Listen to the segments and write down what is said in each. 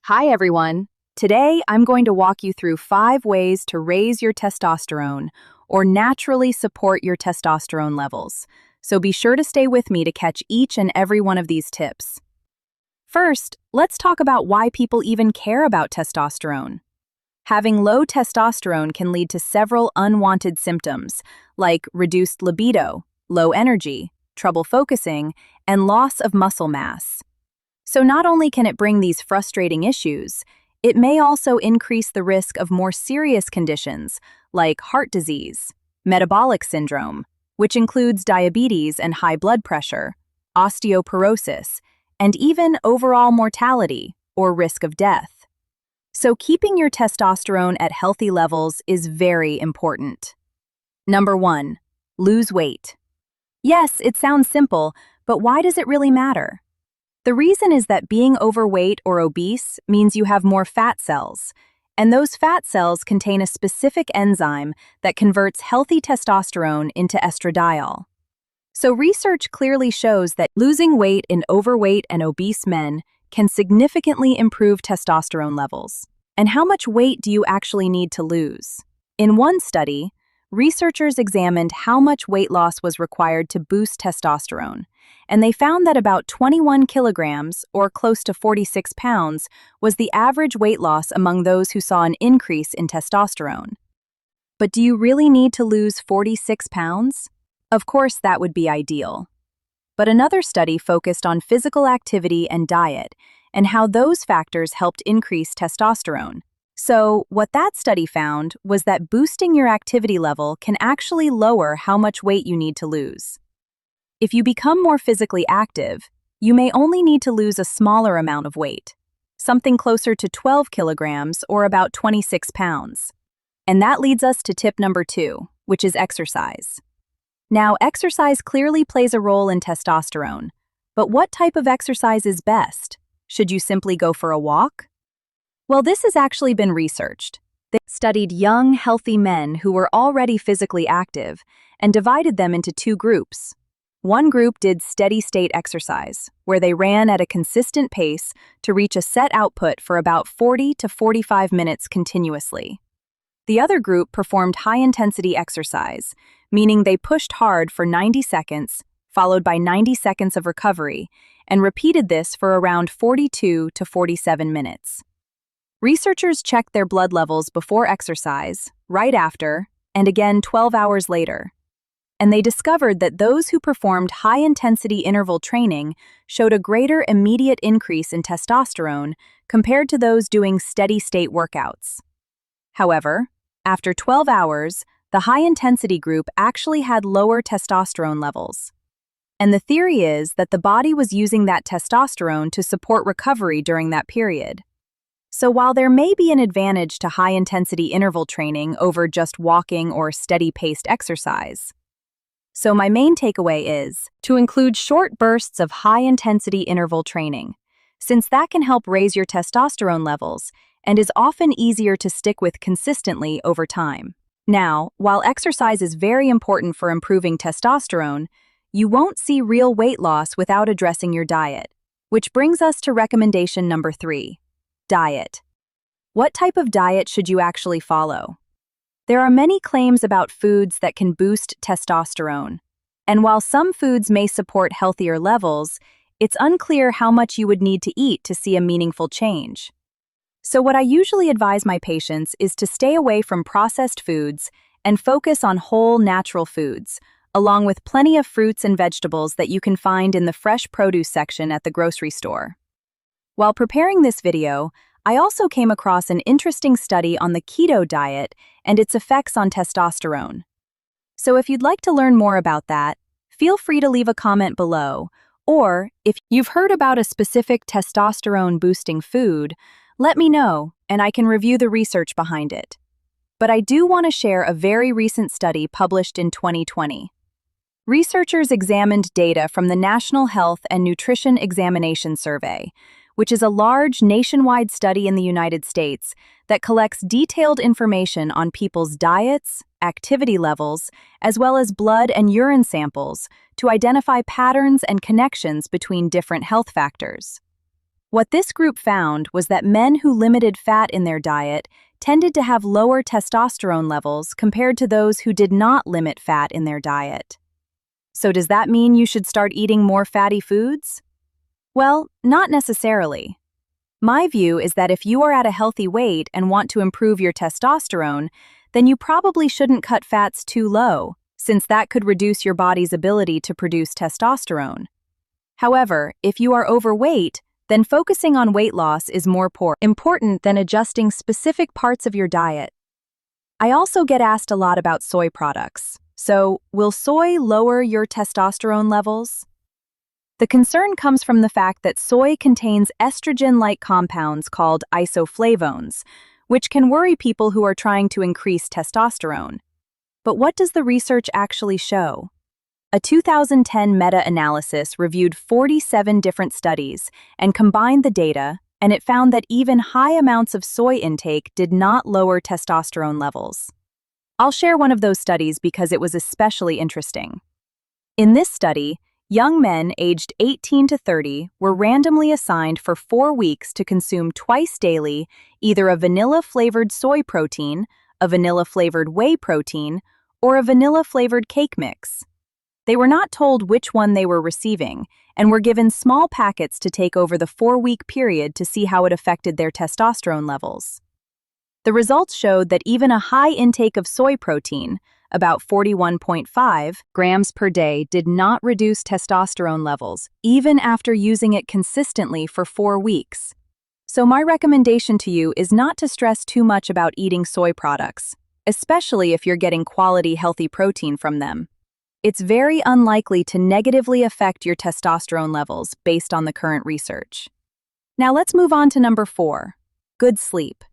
Hi, everyone. Today, I'm going to walk you through 5 ways to raise your testosterone or naturally support your testosterone levels. So be sure to stay with me to catch each and every one of these tips. First, let's talk about why people even care about testosterone. Having low testosterone can lead to several unwanted symptoms, like reduced libido, low energy, trouble focusing, and loss of muscle mass. So not only can it bring these frustrating issues, it may also increase the risk of more serious conditions like heart disease, metabolic syndrome, which includes diabetes and high blood pressure, osteoporosis, and even overall mortality or risk of death. So keeping your testosterone at healthy levels is very important. Number 1, lose weight. Yes, it sounds simple, but why does it really matter? The reason is that being overweight or obese means you have more fat cells, and those fat cells contain a specific enzyme that converts healthy testosterone into estradiol. So research clearly shows that losing weight in overweight and obese men can significantly improve testosterone levels. And how much weight do you actually need to lose? In one study, researchers examined how much weight loss was required to boost testosterone, and they found that about 21 kilograms, or close to 46 pounds, was the average weight loss among those who saw an increase in testosterone. But do you really need to lose 46 pounds? Of course, that would be ideal. But another study focused on physical activity and diet, and how those factors helped increase testosterone. So, what that study found was that boosting your activity level can actually lower how much weight you need to lose. If you become more physically active, you may only need to lose a smaller amount of weight, something closer to 12 kilograms or about 26 pounds. And that leads us to tip number 2, which is exercise. Now, exercise clearly plays a role in testosterone, but what type of exercise is best? Should you simply go for a walk? Well, this has actually been researched. They studied young, healthy men who were already physically active and divided them into 2 groups. One group did steady-state exercise, where they ran at a consistent pace to reach a set output for about 40 to 45 minutes continuously. The other group performed high-intensity exercise, meaning they pushed hard for 90 seconds, followed by 90 seconds of recovery, and repeated this for around 42 to 47 minutes. Researchers checked their blood levels before exercise, right after, and again 12 hours later. And they discovered that those who performed high-intensity interval training showed a greater immediate increase in testosterone compared to those doing steady-state workouts. However, after 12 hours, the high-intensity group actually had lower testosterone levels. And the theory is that the body was using that testosterone to support recovery during that period. So while there may be an advantage to high-intensity interval training over just walking or steady-paced exercise, so my main takeaway is to include short bursts of high-intensity interval training, since that can help raise your testosterone levels and is often easier to stick with consistently over time. Now, while exercise is very important for improving testosterone, you won't see real weight loss without addressing your diet, which brings us to recommendation number 3. Diet. What type of diet should you actually follow? There are many claims about foods that can boost testosterone, and while some foods may support healthier levels, it's unclear how much you would need to eat to see a meaningful change. So what I usually advise my patients is to stay away from processed foods and focus on whole, natural foods, along with plenty of fruits and vegetables that you can find in the fresh produce section at the grocery store. While preparing this video, I also came across an interesting study on the keto diet and its effects on testosterone. So if you'd like to learn more about that, feel free to leave a comment below, or if you've heard about a specific testosterone-boosting food, let me know and I can review the research behind it. But I do want to share a very recent study published in 2020. Researchers examined data from the National Health and Nutrition Examination Survey, which is a large nationwide study in the United States that collects detailed information on people's diets, activity levels, as well as blood and urine samples to identify patterns and connections between different health factors. What this group found was that men who limited fat in their diet tended to have lower testosterone levels compared to those who did not limit fat in their diet. So does that mean you should start eating more fatty foods? Well, not necessarily. My view is that if you are at a healthy weight and want to improve your testosterone, then you probably shouldn't cut fats too low, since that could reduce your body's ability to produce testosterone. However, if you are overweight, then focusing on weight loss is more important than adjusting specific parts of your diet. I also get asked a lot about soy products. So, will soy lower your testosterone levels? The concern comes from the fact that soy contains estrogen-like compounds called isoflavones, which can worry people who are trying to increase testosterone. But what does the research actually show? A 2010 meta-analysis reviewed 47 different studies and combined the data, and it found that even high amounts of soy intake did not lower testosterone levels. I'll share one of those studies because it was especially interesting. In this study, young men aged 18 to 30 were randomly assigned for 4 weeks to consume twice daily either a vanilla-flavored soy protein, a vanilla-flavored whey protein, or a vanilla-flavored cake mix. They were not told which one they were receiving and were given small packets to take over the 4-week period to see how it affected their testosterone levels. The results showed that even a high intake of soy protein, about 41.5 grams per day, did not reduce testosterone levels, even after using it consistently for 4 weeks. So my recommendation to you is not to stress too much about eating soy products, especially if you're getting quality healthy protein from them. It's very unlikely to negatively affect your testosterone levels based on the current research. Now let's move on to number 4, good sleep.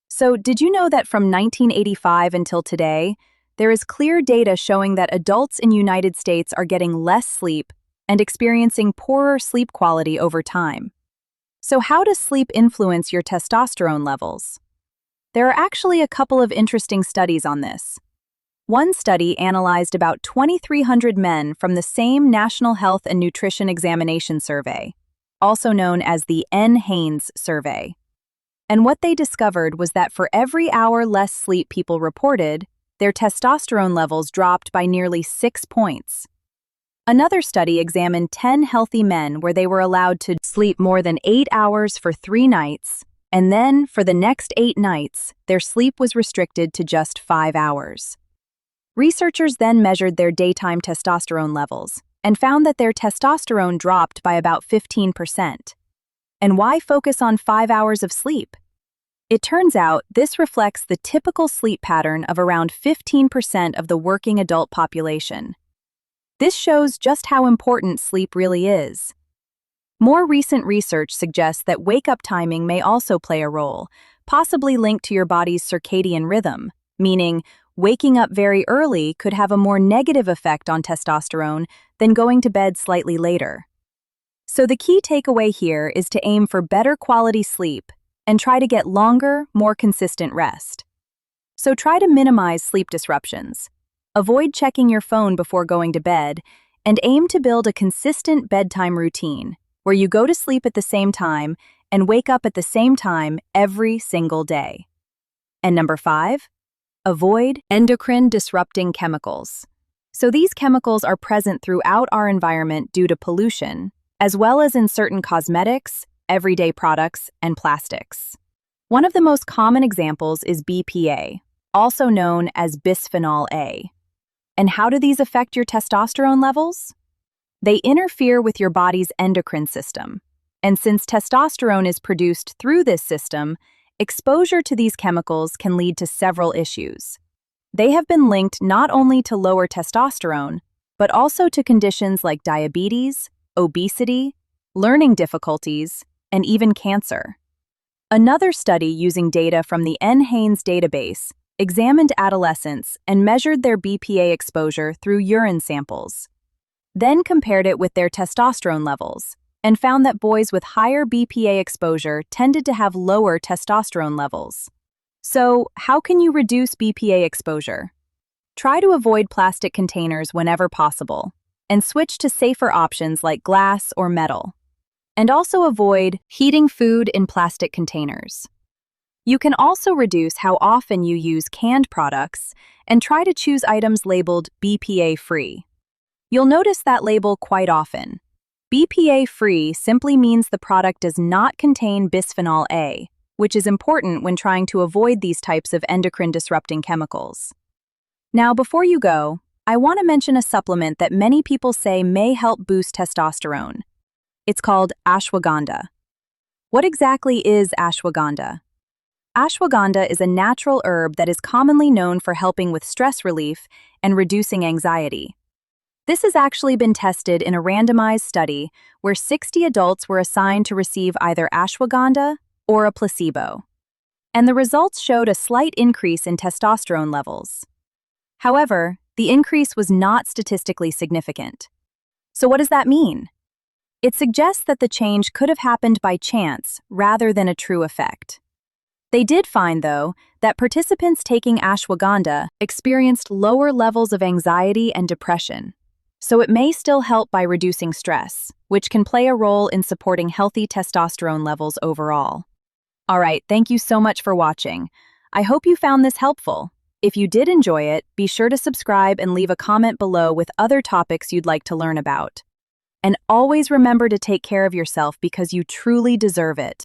So did you know that from 1985 until today, there is clear data showing that adults in the United States are getting less sleep and experiencing poorer sleep quality over time? So how does sleep influence your testosterone levels? There are actually a couple of interesting studies on this. One study analyzed about 2,300 men from the same National Health and Nutrition Examination Survey, also known as the NHANES survey. And what they discovered was that for every hour less sleep people reported, their testosterone levels dropped by nearly 6 points. Another study examined 10 healthy men where they were allowed to sleep more than 8 hours for 3 nights, and then, for the next 8 nights, their sleep was restricted to just 5 hours. Researchers then measured their daytime testosterone levels and found that their testosterone dropped by about 15%. And why focus on 5 hours of sleep? It turns out this reflects the typical sleep pattern of around 15% of the working adult population. This shows just how important sleep really is. More recent research suggests that wake-up timing may also play a role, possibly linked to your body's circadian rhythm, meaning waking up very early could have a more negative effect on testosterone than going to bed slightly later. So the key takeaway here is to aim for better quality sleep and try to get longer, more consistent rest. So try to minimize sleep disruptions. Avoid checking your phone before going to bed, and aim to build a consistent bedtime routine where you go to sleep at the same time and wake up at the same time every single day. And number 5, avoid endocrine-disrupting chemicals. So these chemicals are present throughout our environment due to pollution, as well as in certain cosmetics, everyday products, and plastics. One of the most common examples is BPA, also known as bisphenol A. And how do these affect your testosterone levels? They interfere with your body's endocrine system. And since testosterone is produced through this system, exposure to these chemicals can lead to several issues. They have been linked not only to lower testosterone, but also to conditions like diabetes, obesity, learning difficulties, and even cancer. Another study using data from the NHANES database examined adolescents and measured their BPA exposure through urine samples, then compared it with their testosterone levels, and found that boys with higher BPA exposure tended to have lower testosterone levels. So, how can you reduce BPA exposure? Try to avoid plastic containers whenever possible, and switch to safer options like glass or metal. And also avoid heating food in plastic containers. You can also reduce how often you use canned products and try to choose items labeled BPA-free. You'll notice that label quite often. BPA-free simply means the product does not contain bisphenol A, which is important when trying to avoid these types of endocrine-disrupting chemicals. Now, before you go, I want to mention a supplement that many people say may help boost testosterone. It's called ashwagandha. What exactly is ashwagandha? Ashwagandha is a natural herb that is commonly known for helping with stress relief and reducing anxiety. This has actually been tested in a randomized study where 60 adults were assigned to receive either ashwagandha or a placebo. And the results showed a slight increase in testosterone levels. However, the increase was not statistically significant. So what does that mean? It suggests that the change could have happened by chance rather than a true effect. They did find, though, that participants taking ashwagandha experienced lower levels of anxiety and depression. So it may still help by reducing stress, which can play a role in supporting healthy testosterone levels overall. All right, thank you so much for watching. I hope you found this helpful. If you did enjoy it, be sure to subscribe and leave a comment below with other topics you'd like to learn about. And always remember to take care of yourself because you truly deserve it.